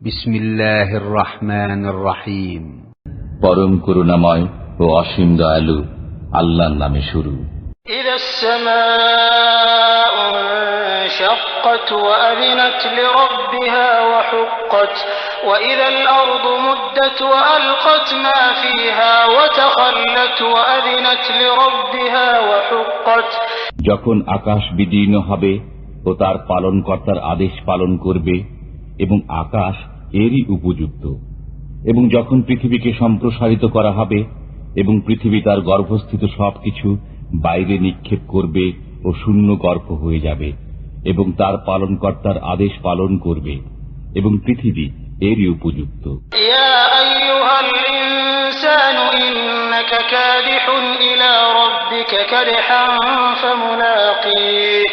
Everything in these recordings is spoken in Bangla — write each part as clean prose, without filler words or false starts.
বিসমিল্লাহির রহমানির রহিম। পরম করুণাময় ও অসীম দয়ালু আল্লাহর নামে শুরু। ইযাস সামাউ ইনশাক্কাত ওয়া আযিনাত লিরাব্বিহা ওয়া হুক্কাত ওয়া ইযাল আরদু মুদ্দাত ওয়া আলকাত মা ফিহা ওয়া তাখাল্লাত ওয়া আযিনাত লিরাব্বিহা ওয়া হুক্কাত। যখন আকাশ বিদীর্ণ হবে ও তার পালনকর্তার আদেশ পালন করবে এবং আকাশ এরই উপযুক্ত, এবং যখন পৃথিবীকে সম্প্রসারিত করা হবে এবং পৃথিবী তার গর্ভস্থিত সবকিছু বাইরে নিক্ষেপ করবে ও শূন্য গর্ভ হয়ে যাবে, এবং তার পালনকর্তার আদেশ পালন করবে এবং পৃথিবী এরই উপযুক্ত। ইয়া আইয়ুহাল ইনসানু ইন্নাকা কাদিহুন ইলা রাব্বিকা কাদহান ফামুলাকীহ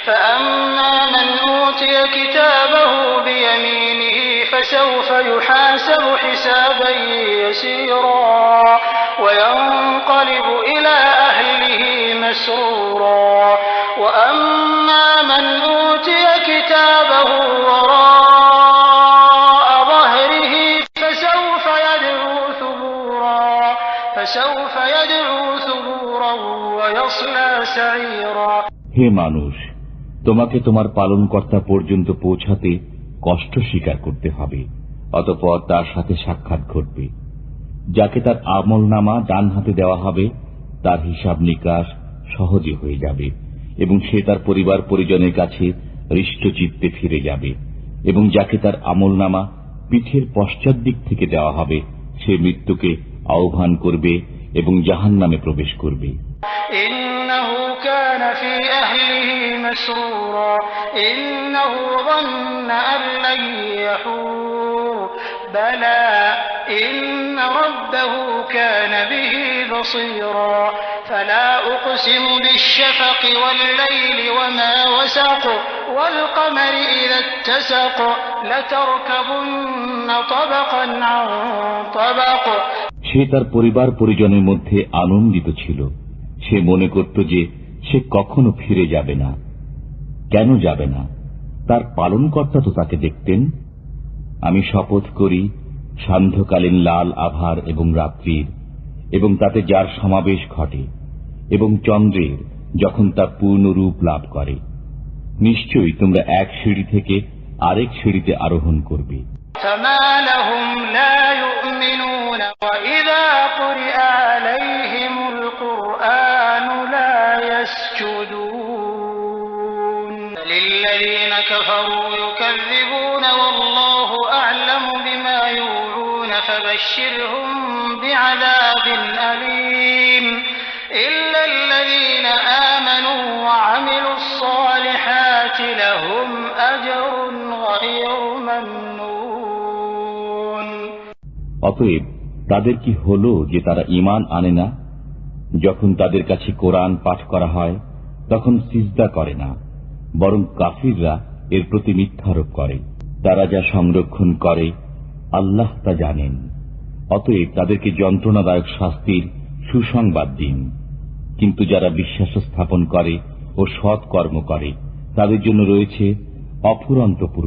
ফাআম্মা মান উতিয়া কিতাবাহু বিয়ামিনিহি ফাসাওফা ইউহাসাবু হিসাবান ইয়াসীরা ওয়া ইয়ানকালিবু ইলা আহলিহি মাসরুরা ওয়া আম্মা মান উতিয়া কিতাবাহু হে মানুষ, তোমাকে তোমার পালনকর্তা পর্যন্ত পৌঁছাতে কষ্ট স্বীকার করতে হবে, অতঃপর তার সাথে সাক্ষাৎ ঘটবে। যাকে তার আমলনামা ডান হাতে দেওয়া হবে তার হিসাব নিকাশ সহজে হয়ে যাবে এবং সে তার পরিবার পরিজনের কাছে হৃষ্টচিত্তে ফিরে যাবে, এবং যাকে তার আমলনামা পিঠের পশ্চাৎ দিক থেকে দেওয়া হবে সে মৃত্যুকে আহ্বান করবে এবং জাহান্নামে প্রবেশ করবে। ইন্নাহু কানা ফি আহলিহি মাসরুরা ইন্নাহু যান্না আন লান ইয়াহুর বালা ইন্না রাব্বাহু কানা বিহি বাসীরা ফালা উকসিমু বিশ-শাফাকি ওয়াল-লাইলি ওয়া মা ওয়াসাক ওয়াল-কমারি ইযা ইত্তাসাক লাতারকাবুন্না তাবাকান আন তাবাক। সে তার পরিবার পরিজনের মধ্যে আনন্দিত ছিল। সে মনে করত যে সে কখনো ফিরে যাবে না। কেন যাবে না? তার পালনকর্তা তো তাকে দেখতেন। আমি শপথ করি সান্ধ্যকালীন লাল আভার এবং রাত্রির, এবং তাতে যার সমাবেশ ঘটে, এবং চন্দ্রের যখন তা পূর্ণ রূপ লাভ করে। নিশ্চয়ই তোমরা এক সিঁড়ি থেকে আরেক সিঁড়িতে আরোহণ করবে। فما لهم لا يؤمنون وإذا قرئ عليهم القرآن لا يسجدون للذين كفروا يكذبون والله أعلم بما يوعون فبشرهم بعذاب أليم إلا الذين آمنوا وعملوا الصالحات لهم أجر غير ممنون। অতএব তাদের কি হলো যে তারা ঈমান আনে না? যখন তাদের কাছে কোরআন পাঠ করা হয় তখন সিজদা করে না, বরং কাফিররা এর প্রতি মিথ্যারোপ করে। তারা যা সংরক্ষণ করে আল্লাহ তা জানেন। অতএব তাদেরকে যন্ত্রণাদায়ক শাস্তির সুসংবাদ দিন। কিন্তু যারা বিশ্বাস স্থাপন করে ও সৎ কর্ম করে তাদের জন্য রয়েছে অফুরন্ত পুরস্কার।